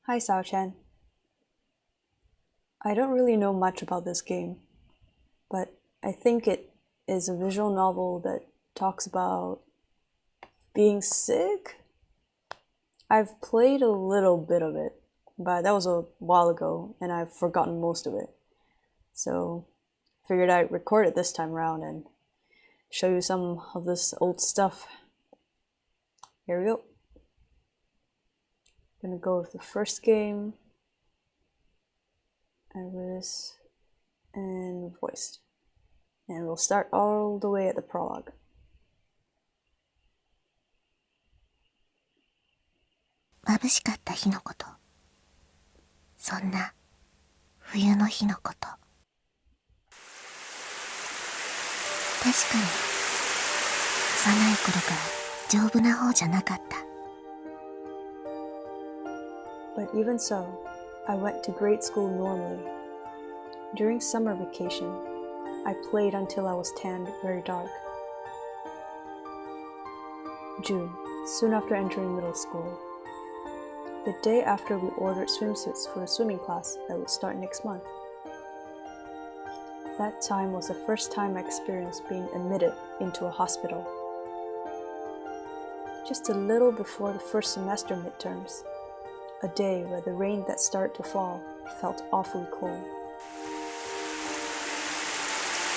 Hi, Sao-chan. I don't really know much about this game, but I think it is a visual novel that talks about being sick. I've played a little bit of it, but that was a while ago and I've forgotten most of it. So figured I'd record it this time around and show you some of this old stuff. Here we go. I'm gonna go with the first game. Iris and voiced. And we'll start all the way at the prologue. 眩しかった日のこと。そんな冬の日のこと。確かに幼い頃から丈夫な方じゃなかった。But even so, I went to grade school normally. During summer vacation, I played until I was tanned very dark. June, soon after entering middle school. The day after we ordered swimsuits for a swimming class that would start next month. That time was the first time I experienced being admitted into a hospital. Just a little before the first semester midterms, a day where the rain that started to fall felt awfully cold.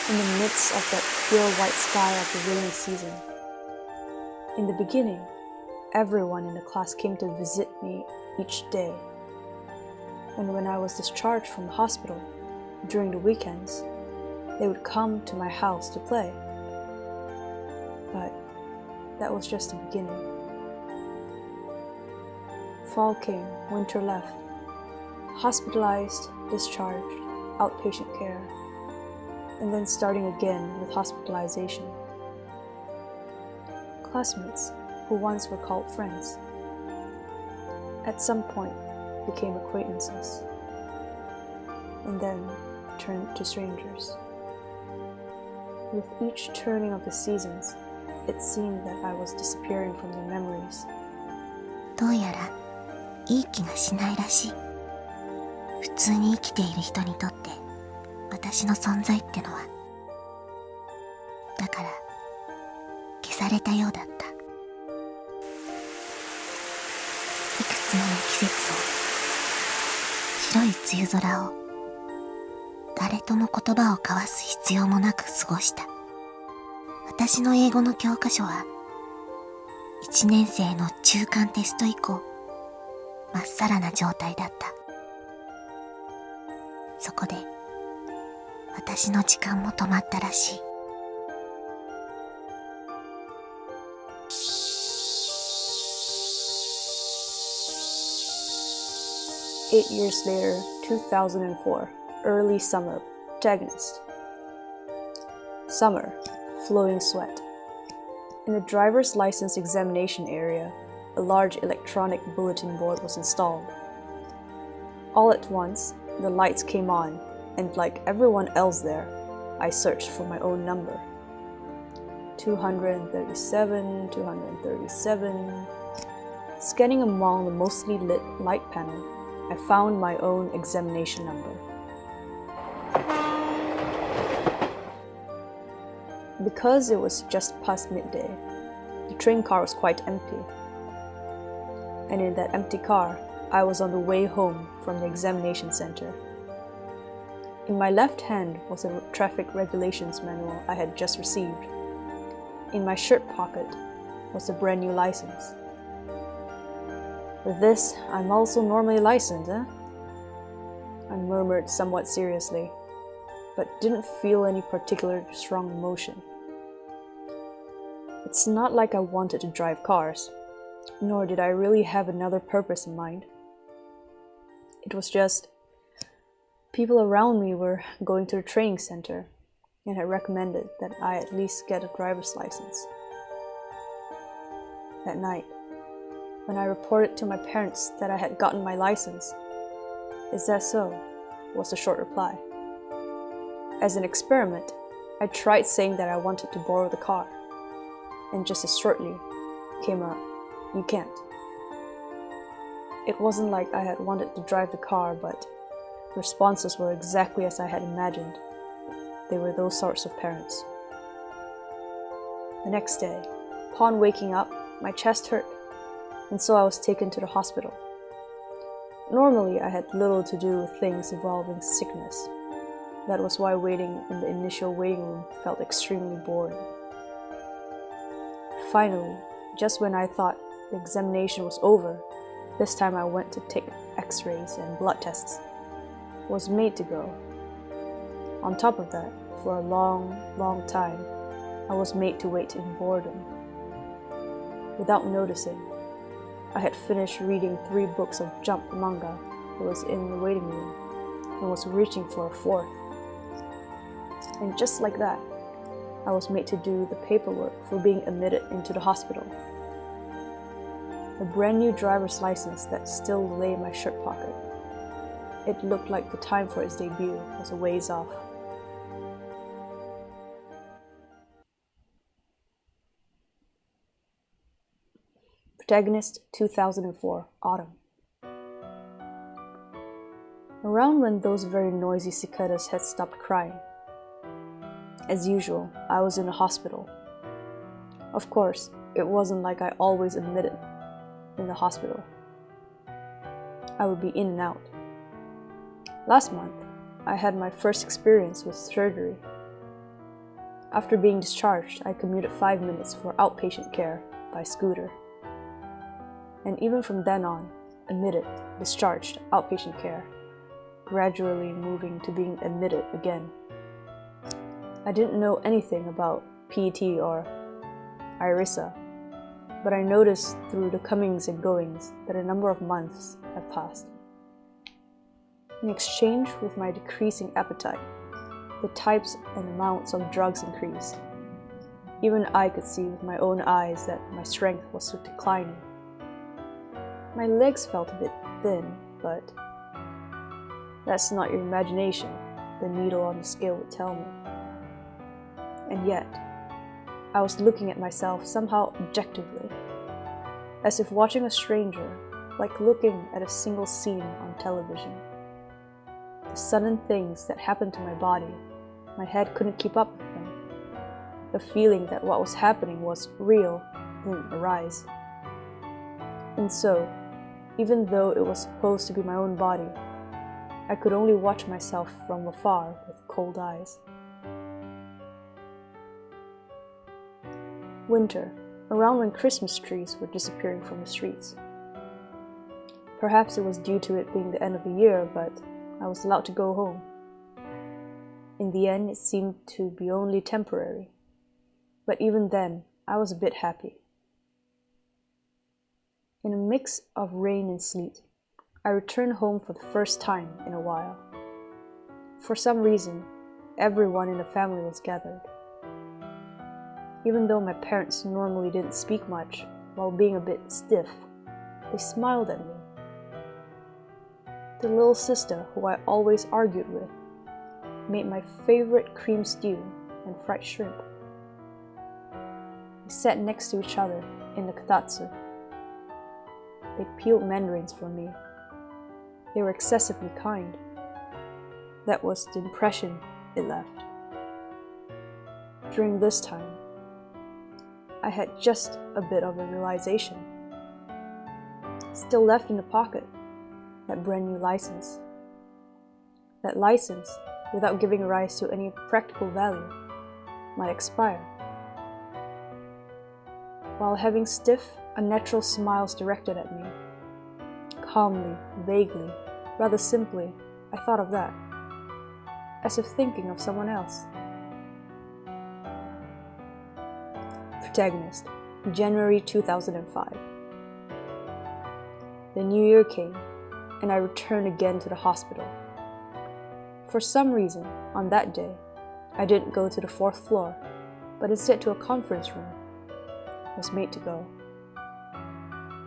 In the midst of that pure white sky of the rainy season. In the beginning, everyone in the class came to visit me each day. And when I was discharged from the hospital, during the weekends, they would come to my house to play. But that was just the beginning. Fall came, winter left. Hospitalized, discharged, outpatient care, and then starting again with hospitalization. Classmates, who once were called friends, at some point became acquaintances, and then turned to strangers. With each turning of the seasons, it seemed that I was disappearing from their memories. どうやらいい気がしないらしい。普通に生きている人にとって私の存在ってのは。だから消されたようだった。いくつもの季節を、白い梅雨空を、誰とも言葉を交わす必要もなく過ごした。私の英語の教科書は1年生の中間テスト以降まっさらな状態だった。そこで私の時間も止まったらしい。8 years later, 2004, early summer, protagonist. Summer, flowing sweat. In the driver's license examination area, a large electronic bulletin board was installed. All at once, the lights came on, and like everyone else there, I searched for my own number. 237, 237. Scanning among the mostly lit light panel, I found my own examination number. Because it was just past midday, the train car was quite empty. And in that empty car, I was on the way home from the examination center. In my left hand was a traffic regulations manual I had just received. In my shirt pocket was a brand new license. With this, I'm also normally licensed, eh? I murmured somewhat seriously, but didn't feel any particular strong emotion. It's not like I wanted to drive cars, nor did I really have another purpose in mind. It was just people around me were going to the training center and had recommended that I at least get a driver's license. That night, when I reported to my parents that I had gotten my license, "Is that so?" was the short reply. As an experiment, I tried saying that I wanted to borrow the car, and just as shortly came a "You can't." It wasn't like I had wanted to drive the car, but responses were exactly as I had imagined. They were those sorts of parents. The next day, upon waking up, my chest hurt, and so I was taken to the hospital. Normally, I had little to do with things involving sickness. That was why waiting in the initial waiting room felt extremely boring. Finally, just when I thought the examination was over, this time I went to take x-rays and blood tests. Was made to go. On top of that, for a long time, I was made to wait in boredom. Without noticing, I had finished reading 3 books of Jump manga that was in the waiting room and was reaching for a 4th. And just like that, I was made to do the paperwork for being admitted into the hospital. A brand new driver's license that still lay in my shirt pocket. It looked like the time for its debut was a ways off. Protagonist 2004, Autumn. Around when those very noisy cicadas had stopped crying. As usual, I was in a hospital. Of course, it wasn't like I always admitted in the hospital. I would be in and out. Last month, I had my first experience with surgery. After being discharged, I commuted 5 minutes for outpatient care by scooter. And even from then on, admitted, discharged, outpatient care, gradually moving to being admitted again. I didn't know anything about PET or Reza, but I noticed through the comings and goings that a number of months have passed. In exchange with my decreasing appetite, the types and amounts of drugs increased. Even I could see with my own eyes that my strength was declining. My legs felt a bit thin, but that's not your imagination, the needle on the scale would tell me. And yet, I was looking at myself somehow objectively, as if watching a stranger, like looking at a single scene on television. The sudden things that happened to my body, my head couldn't keep up with them. The feeling that what was happening was real didn't arise. And so, even though it was supposed to be my own body, I could only watch myself from afar with cold eyes. Winter, around when Christmas trees were disappearing from the streets. Perhaps it was due to it being the end of the year, but I was allowed to go home. In the end, it seemed to be only temporary. But even then, I was a bit happy. In a mix of rain and sleet, I returned home for the first time in a while. For some reason, everyone in the family was gathered. Even though my parents normally didn't speak much while being a bit stiff, they smiled at me. The little sister who I always argued with made my favorite cream stew and fried shrimp. We sat next to each other in the katatsu. They peeled mandarins for me. They were excessively kind. That was the impression it left. During this time, I had just a bit of a realization. Still left in the pocket, that brand new license. That license, without giving rise to any practical value, might expire. While having stiff, unnatural smiles directed at me, calmly, vaguely, rather simply, I thought of that, as if thinking of someone else. Protagonist, January 2005. The new year came, and I returned again to the hospital. For some reason, on that day, I didn't go to the 4th floor, but instead to a conference room. I was made to go.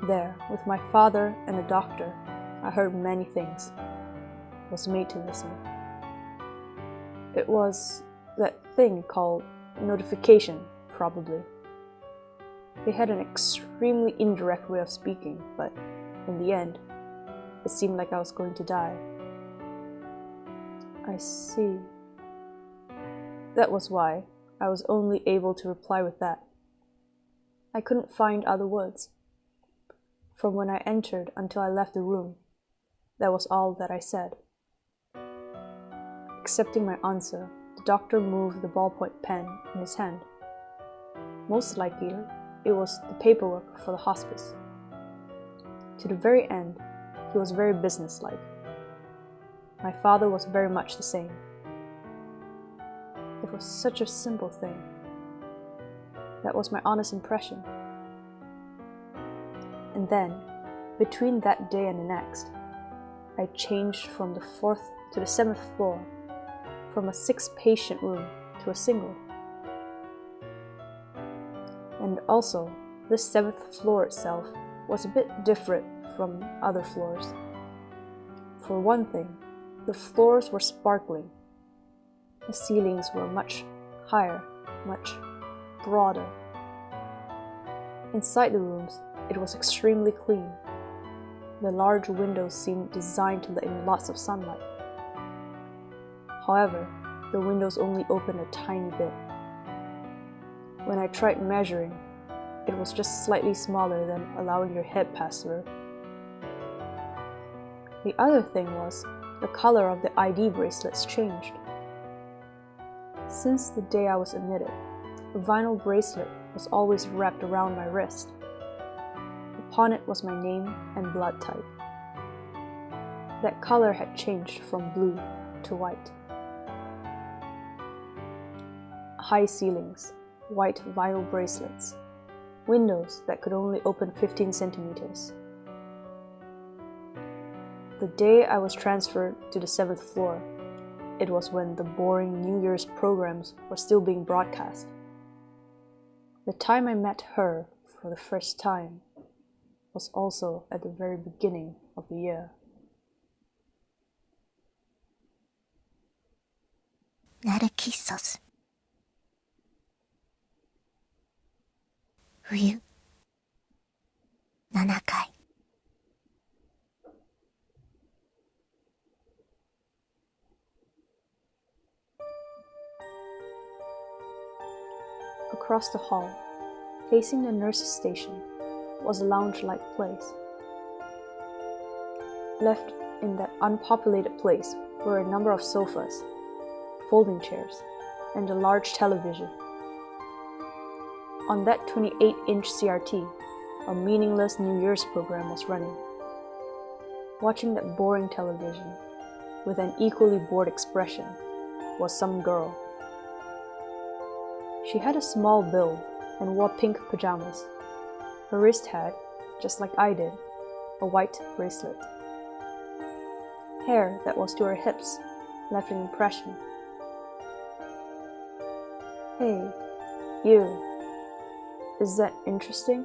There, with my father and a doctor, I heard many things. I was made to listen. It was that thing called notification, probably. They had an extremely indirect way of speaking, but in the end, it seemed like I was going to die. I see. That was why I was only able to reply with that. I couldn't find other words. From when I entered until I left the room, that was all that I said. Accepting my answer, the doctor moved the ballpoint pen in his hand. Most likely, it was the paperwork for the hospice. To the very end, he was very businesslike. My father was very much the same. It was such a simple thing. That was my honest impression. And then, between that day and the next, I changed from the 4th to the 7th floor, from a 6-patient room to a single. And also, the 7th floor itself was a bit different from other floors. For one thing, the floors were sparkling. The ceilings were much higher, much broader. Inside the rooms, it was extremely clean. The large windows seemed designed to let in lots of sunlight. However, the windows only opened a tiny bit. When I tried measuring, it was just slightly smaller than allowing your head pass through. The other thing was, the color of the ID bracelets changed. Since the day I was admitted, a vinyl bracelet was always wrapped around my wrist. Upon it was my name and blood type. That color had changed from blue to white. High ceilings, white vinyl bracelets, windows that could only open 15 centimeters. The day I was transferred to the 7th floor, it was when the boring New Year's programs were still being broadcast. The time I met her for the first time was also at the very beginning of the year. Narcissus. 冬7回 Across the hall, facing the nurse's station, was a lounge-like place. Left in that unpopulated place were a number of sofas, folding chairs, and a large television. On that 28-inch CRT, a meaningless New Year's program was running. Watching that boring television, with an equally bored expression, was some girl. She had a small build and wore pink pajamas. Her wrist had, just like I did, a white bracelet. Hair that was to her hips left an impression. Hey, you. Is that interesting?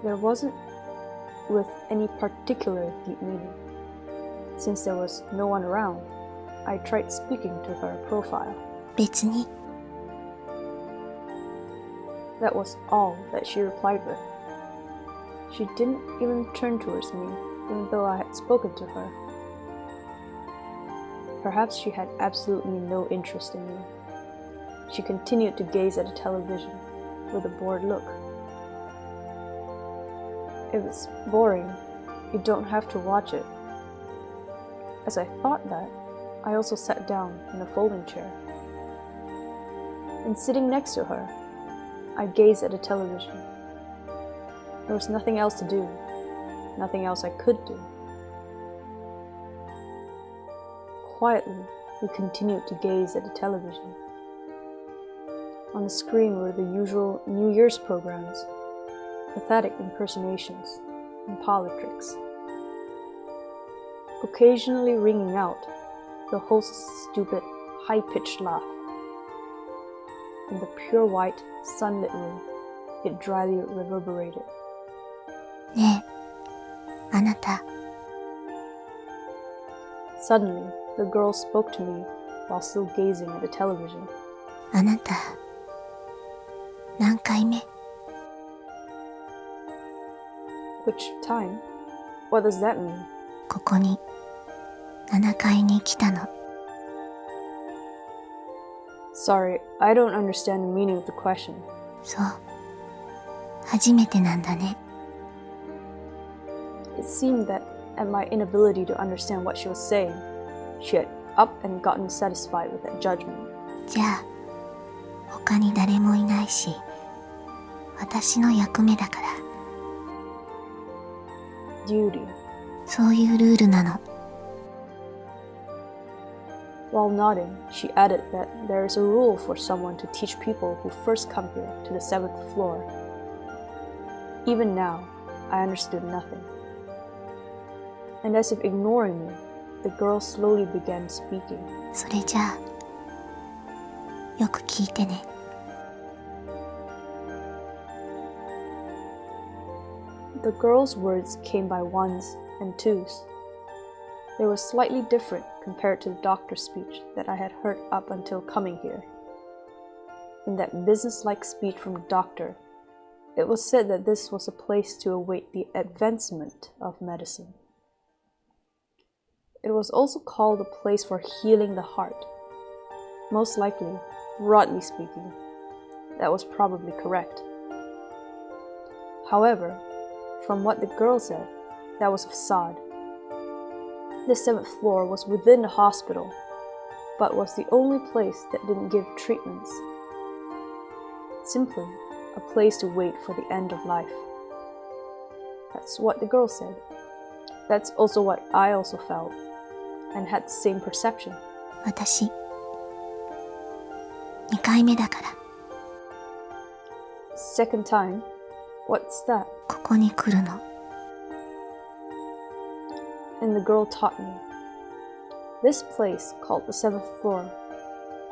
There wasn't with any particular deep meaning. Since there was no one around, I tried speaking to her profile. 別に That was all that she replied with. She didn't even turn towards me, even though I had spoken to her. Perhaps she had absolutely no interest in me. She continued to gaze at the television with a bored look. If it's boring, you don't have to watch it. As I thought that, I also sat down in a folding chair. And sitting next to her, I gazed at the television. There was nothing else to do, nothing else I could do. Quietly, we continued to gaze at the television. On the screen were the usual New Year's programs, pathetic impersonations, and parlor tricks. Occasionally ringing out, the host's stupid, high-pitched laugh. In the pure white, sunlit room, it dryly reverberated. ねえ、あなた Suddenly, the girl spoke to me while still gazing at the television. あなた何回目 Which time? What does that mean? ここに7階に来たの。 Sorry, I don't understand the meaning of the question. そう、初めてなんだね。 It seemed that at my inability to understand what she was saying, she had up and gotten satisfied with that judgment. じゃあ他に誰もいないし、私の役目だから。 Duty. そういうルールなの。 While nodding, she added that there is a rule for someone to teach people who first come here to the 7th floor. Even now, I understood nothing. And as if ignoring me, the girl slowly began speaking. それじゃあよく聞いてね。 The girl's words came by ones and twos. They were slightly different compared to the doctor's speech that I had heard up until coming here. In that business-like speech from the doctor, it was said that this was a place to await the advancement of medicine. It was also called a place for healing the heart. Most likely, broadly speaking, that was probably correct. However, from what the girl said, that was a facade. The 7th floor was within the hospital, but was the only place that didn't give treatments. Simply a place to wait for the end of life. That's what the girl said. That's also what I also felt, and had the same perception. 私2回目だから。 Second time? What's that? ここに来るの。 And the girl taught me. This place, called the 7th floor,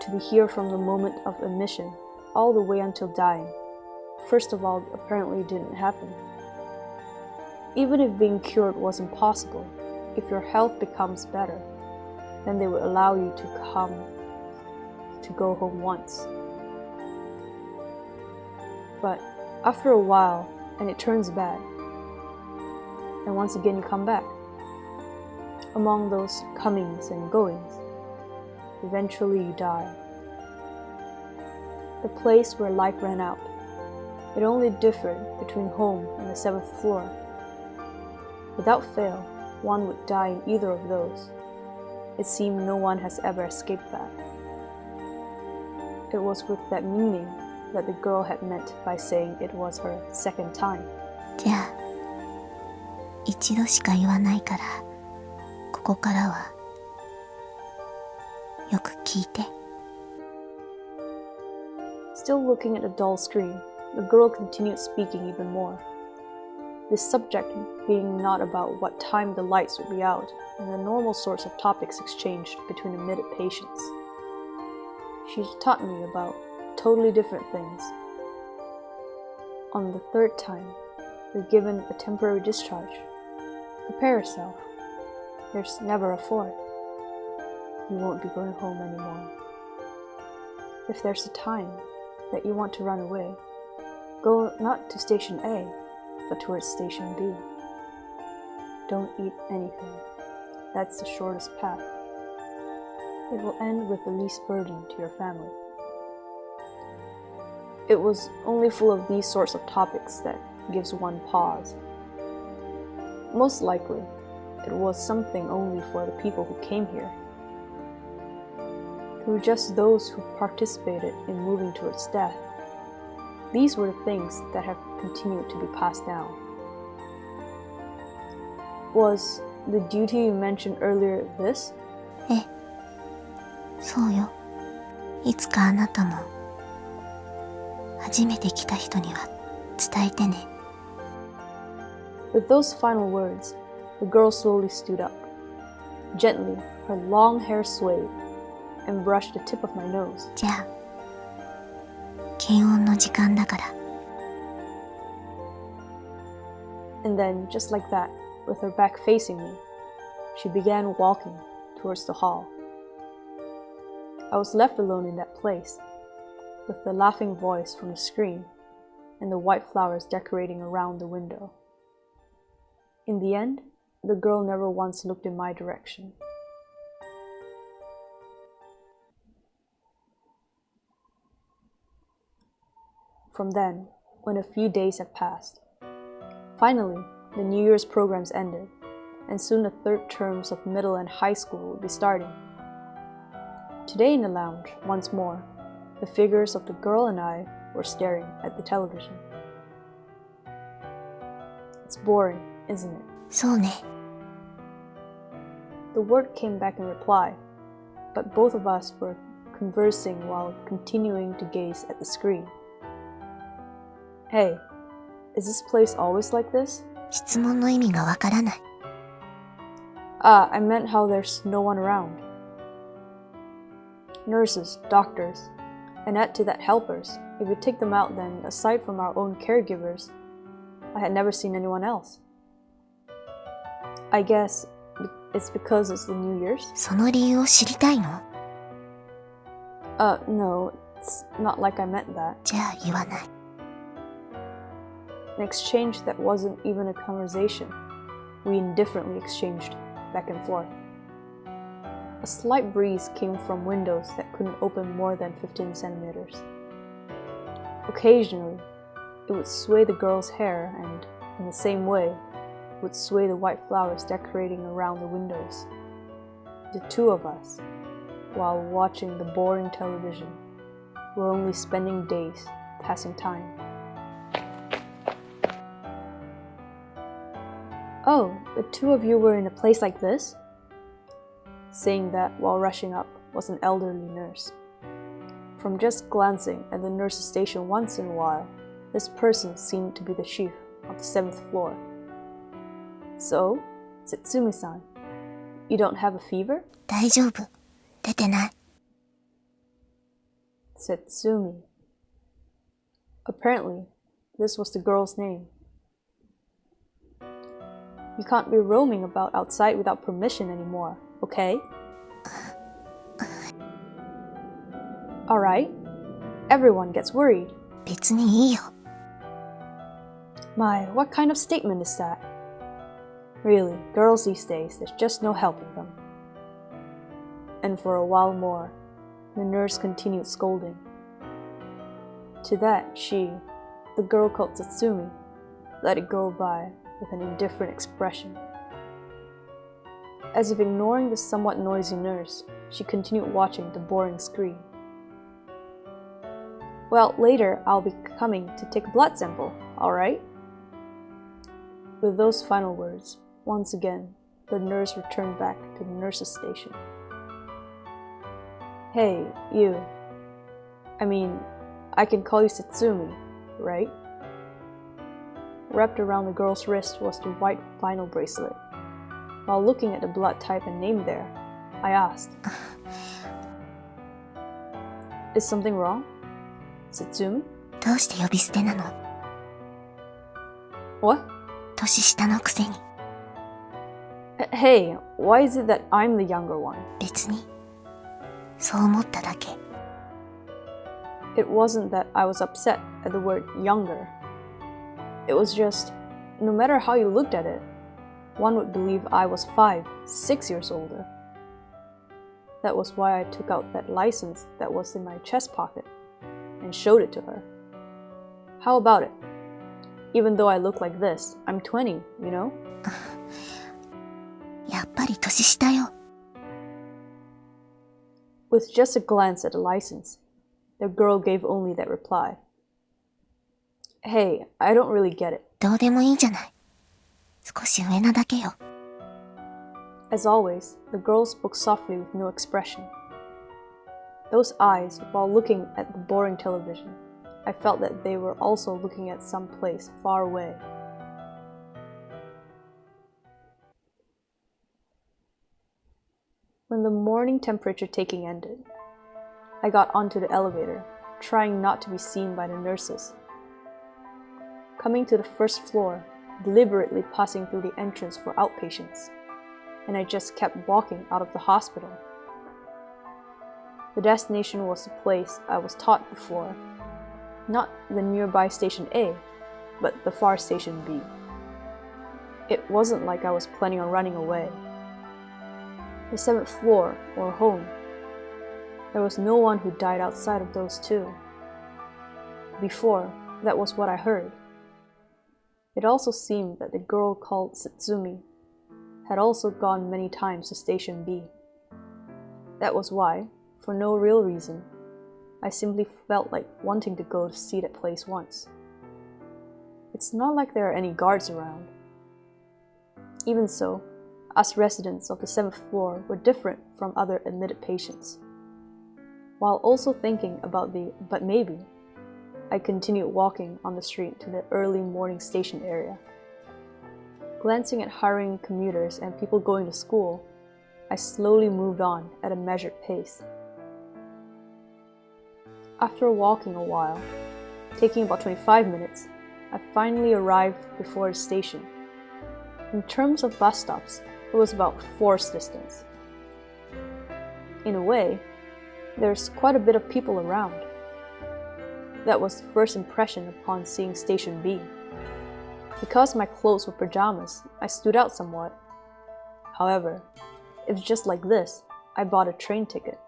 to be here from the moment of admission all the way until dying, first of all, apparently didn't happen. Even if being cured was impossible, if your health becomes better, then they would allow you to go home once. But after a while, and it turns bad, and once again you come back. Among those comings and goings, eventually you die. The place where life ran out, it only differed between home and the 7th floor. Without fail, one would die in either of those. It seemed no one has ever escaped that. It was with that meaning that the girl had meant by saying it was her second time. じゃあ一度しか言わないから、ここからはよく聞いて。 Still looking at the dull screen, the girl continued speaking even more. This subject being not about what time the lights would be out and the normal sorts of topics exchanged between admitted patients. She taught me about totally different things. On the 3rd time, you're given a temporary discharge. Prepare yourself. There's never a 4th. You won't be going home anymore. If there's a time that you want to run away, go not to station A, but towards station B. Don't eat anything. That's the shortest path. It will end with the least burden to your family. It was only full of these sorts of topics that gives one pause. Most likely, it was something only for the people who came here. Through just those who participated in moving towards death. These were the things that have continued to be passed down. Was the duty you mentioned earlier this? ええ、そうよ。いつかあなたも初めて来た人には伝えてね。 With those final words, the girl slowly stood up. Gently, her long hair swayed and brushed the tip of my nose. じゃあ検温の時間だから。 And then, just like that, with her back facing me, she began walking towards the hall. I was left alone in that place, with the laughing voice from the screen and the white flowers decorating around the window. In the end, the girl never once looked in my direction. From then, when a few days had passed, finally, the New Year's programs ended, and soon the third terms of middle and high school would be starting. Today in the lounge, once more, the figures of the girl and I were staring at the television. It's boring, isn't it? そうね。 The word came back in reply, but both of us were conversing while continuing to gaze at the screen. Hey, is this place always like this? 質問の意味がわからない。I meant how there's no one around. Nurses, doctors, and add to that helpers. If you take them out, then aside from our own caregivers, I had never seen anyone else. I guess it's because it's the New Year's? その理由を知りたいの？ No, it's not like I meant that. じゃあ言わない。 An exchange that wasn't even a conversation. We indifferently exchanged back and forth. A slight breeze came from windows that couldn't open more than 15 centimeters. Occasionally, it would sway the girl's hair and, in the same way, would sway the white flowers decorating around the windows. The two of us, while watching the boring television, were only spending days passing time. Oh, the two of you were in a place like this? Saying that while rushing up was an elderly nurse. From just glancing at the nurse's station once in a while, this person seemed to be the chief of the 7th floor. So, Setsumi-san, you don't have a fever? 大丈夫。出てない。Setsumi. Apparently, this was the girl's name. You can't be roaming about outside without permission anymore, okay? Alright. Everyone gets worried. 別にいいよ。 My, what kind of statement is that? Really, girls these days, there's just no helping them. And for a while more, the nurse continued scolding. To that, she, the girl called Tatsumi, let it go by with an indifferent expression. As if ignoring the somewhat noisy nurse, she continued watching the boring screen. Well, later I'll be coming to take a blood sample, alright? With those final words, once again, the nurse returned back to the nurse's station. Hey, you. I mean, I can call you Setsumi, right? Wrapped around the girl's wrist was the white vinyl bracelet. While looking at the blood type and name there, I asked, Is something wrong? Setsumi? どうして呼び捨てなの？ What? 年下のくせに。 Hey, why is it that I'm the younger one? 別に。そう思っただけ。 It wasn't that I was upset at the word younger. It was just, no matter how you looked at it, one would believe I was 5, 6 years older. That was why I took out that license that was in my chest pocket and showed it to her. How about it? Even though I look like this, I'm 20, you know? やっぱり年下よ。 With just a glance at the license, the girl gave only that reply. Hey, I don't really get it. どうでもいいじゃない。少し上なだけよ。 As always, the girl spoke softly with no expression. Those eyes, while looking at the boring television, I felt that they were also looking at some place far away. When the morning temperature taking ended, I got onto the elevator, trying not to be seen by the nurses. Coming to the first floor, deliberately passing through the entrance for outpatients, and I just kept walking out of the hospital. The destination was the place I was taught before, not the nearby station A, but the far station B. It wasn't like I was planning on running away. The 7th floor, or home, there was no one who died outside of those two. Before, that was what I heard. It also seemed that the girl called Satsumi had also gone many times to Station B. That was why, for no real reason, I simply felt like wanting to go to see that place once. It's not like there are any guards around. Even so, us residents of the 7th floor were different from other admitted patients. While also thinking about the "but maybe," I continued walking on the street to the early morning station area. Glancing at hurrying commuters and people going to school, I slowly moved on at a measured pace. After walking a while, taking about 25 minutes, I finally arrived before the station. In terms of bus stops, it was about 4's distance. In a way, there's quite a bit of people around. That was the first impression upon seeing Station B. Because my clothes were pajamas, I stood out somewhat. However, if just like this, I bought a train ticket.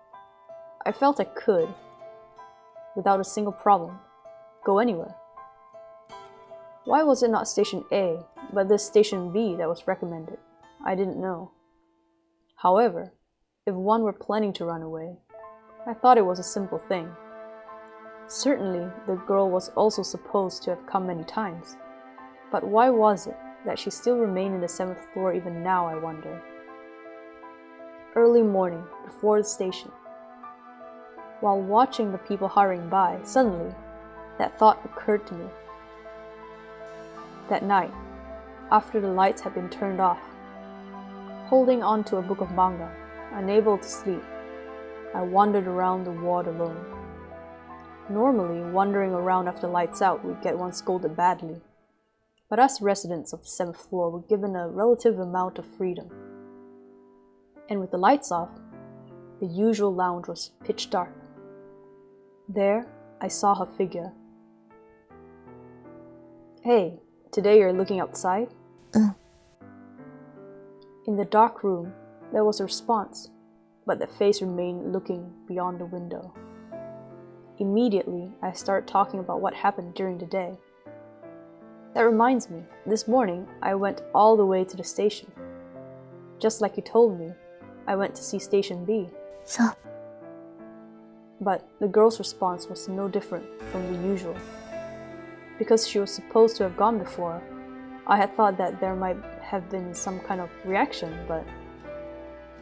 I felt I could, without a single problem, go anywhere. Why was it not Station A, but this Station B that was recommended? I didn't know. However, if one were planning to run away, I thought it was a simple thing. Certainly, the girl was also supposed to have come many times. But why was it that she still remained in the 7th floor even now, I wonder? Early morning, before the station. While watching the people hurrying by, suddenly, that thought occurred to me. That night, after the lights had been turned off, holding on to a book of manga, unable to sleep, I wandered around the ward alone. Normally, wandering around after lights out would get one scolded badly, but us residents of the 7th floor were given a relative amount of freedom. And with the lights off, the usual lounge was pitch dark. There, I saw her figure. "Hey, today you're looking outside?" In the dark room, there was a response, but the face remained looking beyond the window. Immediately, I started talking about what happened during the day. That reminds me, this morning I went all the way to the station. Just like you told me, I went to see Station B. So, But the girl's response was no different from the usual. Because she was supposed to have gone before, I had thought that there might have been some kind of reaction, but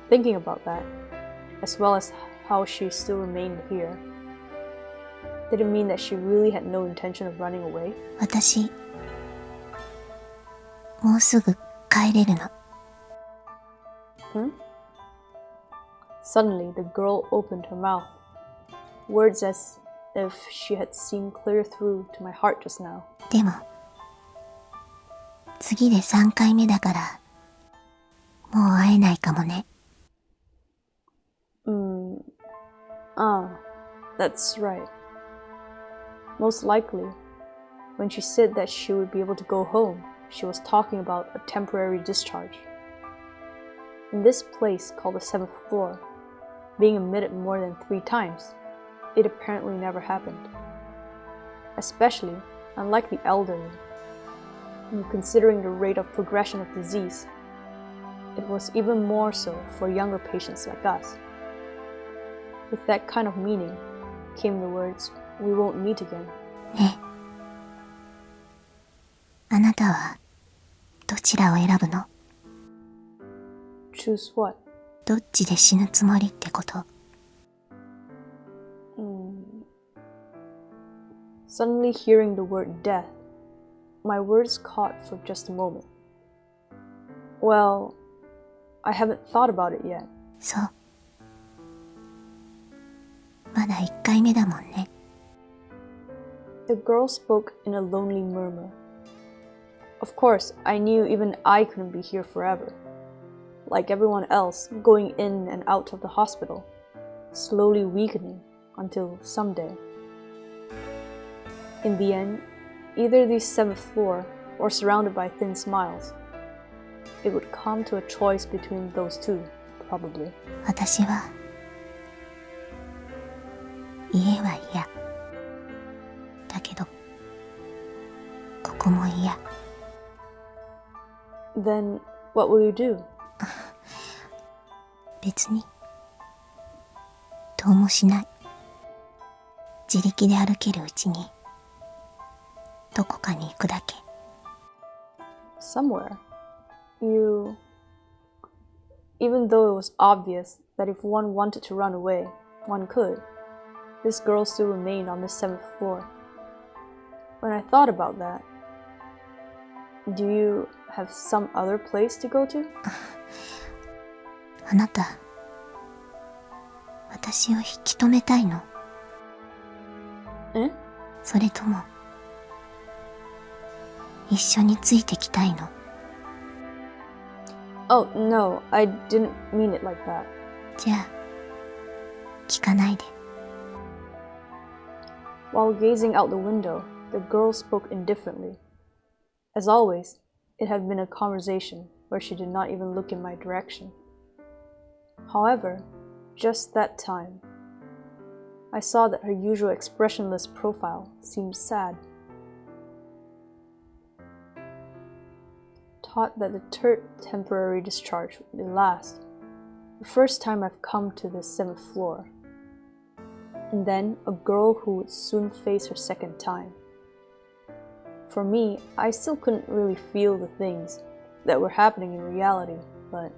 thinking about that, as well as how she still remained here, did it mean that she really had no intention of running away? 私、もうすぐ帰れるの。Suddenly, the girl opened her mouth. Words as if she had seen clear through to my heart just now. でも、次で3回目だから、もう会えないかもね。That's right. Most likely, when she said that she would be able to go home, she was talking about a temporary discharge. In this place called the 7th floor, being admitted more than 3 times, it apparently never happened. Especially, unlike the elderly, and considering the rate of progression of disease, it was even more so for younger patients like us. With that kind of meaning came the words, "We won't meet again." ねえ。あなたは、どちらを選ぶの？ Choose what? どっちで死ぬつもりってこと？ Suddenly hearing the word death, my words caught for just a moment. Well, I haven't thought about it yet. そう。まだ1回目だもんね。The girl spoke in a lonely murmur. Of course, I knew even I couldn't be here forever. Like everyone else, going in and out of the hospital, slowly weakening until someday. In the end, either the 7th floor or surrounded by thin smiles, it would come to a choice between those two, probably. 私は家は嫌だけどここも嫌。 Then what will you do? 別にどうもしない。自力で歩けるうちにどこかに行くだけ。 Somewhere. Even though it was obvious that if one wanted to run away, one could, this girl still remained on the 7th floor. When I thought about that, do you have some other place to go to? あなた、私を引き止めたいの？え？それとも一緒についてきたいの？ Oh, no, I didn't mean it like that. じゃあ聞かないで。 While gazing out the window, the girl spoke indifferently. As always, it had been a conversation where she did not even look in my direction. However, just that time, I saw that her usual expressionless profile seemed sad. Taught that the temporary discharge would last. The first time I've come to the 7th floor. And then a girl who would soon face her second time. For me, I still couldn't really feel the things that were happening in reality, but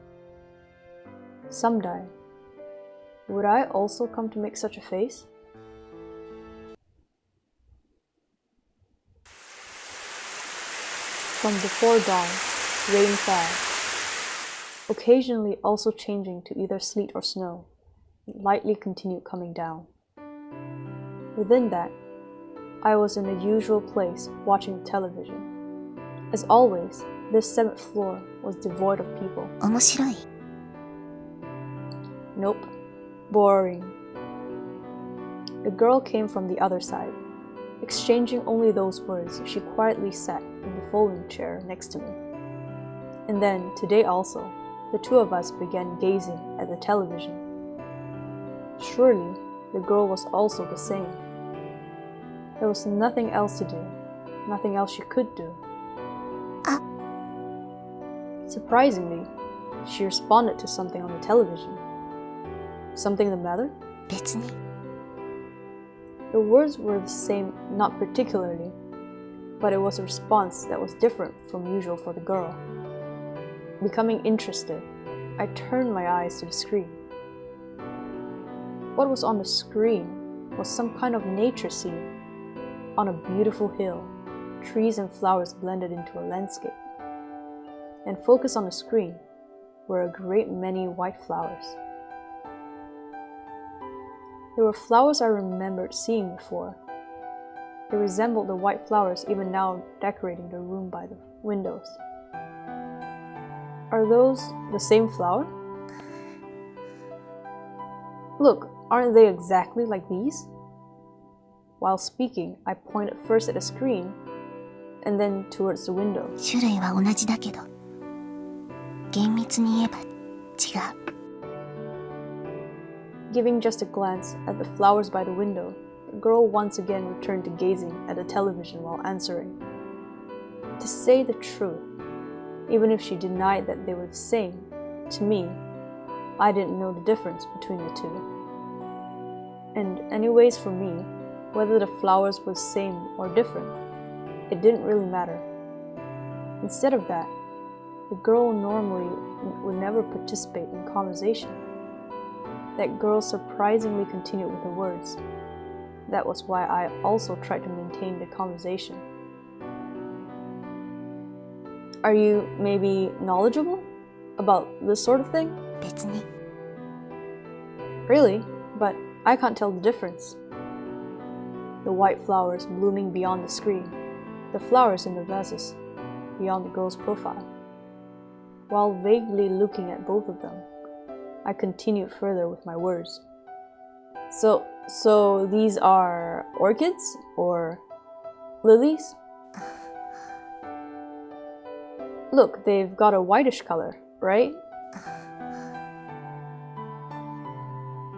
someday, would I also come to make such a face? From before dawn, rain fell, occasionally also changing to either sleet or snow, and lightly continued coming down. Within that, I was in the usual place watching television. As always, this 7th floor was devoid of people. 面白い。 Nope. Boring. The girl came from the other side. Exchanging only those words, she quietly sat in the folding chair next to me. And then, today also, the two of us began gazing at the television. Surely, the girl was also the same. There was nothing else to do, nothing else she could do. Surprisingly, she responded to something on the television. Something the matter? 別に。 The words were the same, not particularly, but it was a response that was different from usual for the girl. Becoming interested, I turned my eyes to the screen. What was on the screen was some kind of nature scene. On a beautiful hill, trees and flowers blended into a landscape. And focused on the screen were a great many white flowers. They were flowers I remembered seeing before. They resembled the white flowers even now decorating the room by the windows. Are those the same flower? Look, aren't they exactly like these? While speaking, I pointed first at the screen and then towards the window. 種類は同じだけど厳密に言えば違う。 Giving just a glance at the flowers by the window, the girl once again returned to gazing at the television while answering. To say the truth, even if she denied that they were the same, to me, I didn't know the difference between the two. And anyways for me, whether the flowers were the same or different, it didn't really matter. Instead of that, the girl normally would never participate in conversation. That girl surprisingly continued with her words. That was why I also tried to maintain the conversation. Are you maybe knowledgeable about this sort of thing? 別に。 Really? But I can't tell the difference. The white flowers blooming beyond the screen, the flowers in the vases beyond the girl's profile. While vaguely looking at both of them, I continued further with my words. So these are orchids or lilies? Look, they've got a whitish color, right?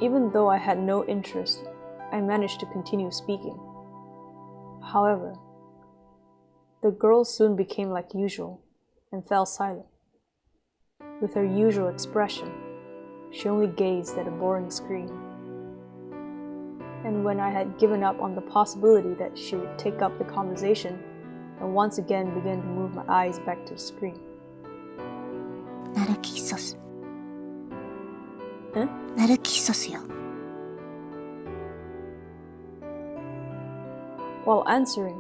Even though I had no interest, I managed to continue speaking. However, the girl soon became like usual and fell silent. With her usual expression, she only gazed at a boring screen. And when I had given up on the possibility that she would take up the conversation, I once again began to move my eyes back to the screen. Narcissu. Huh? Narcissuよ. While answering,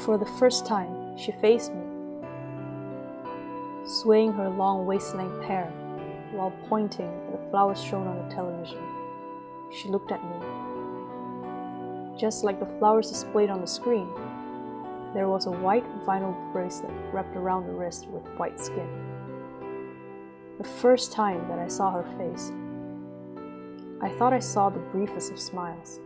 for the first time, she faced me, swaying her long waist-length hair while pointing at the flowers shown on the television. She looked at me. Just like the flowers displayed on the screen, there was a white vinyl bracelet wrapped around the wrist with white skin. The first time that I saw her face, I thought I saw the briefest of smiles.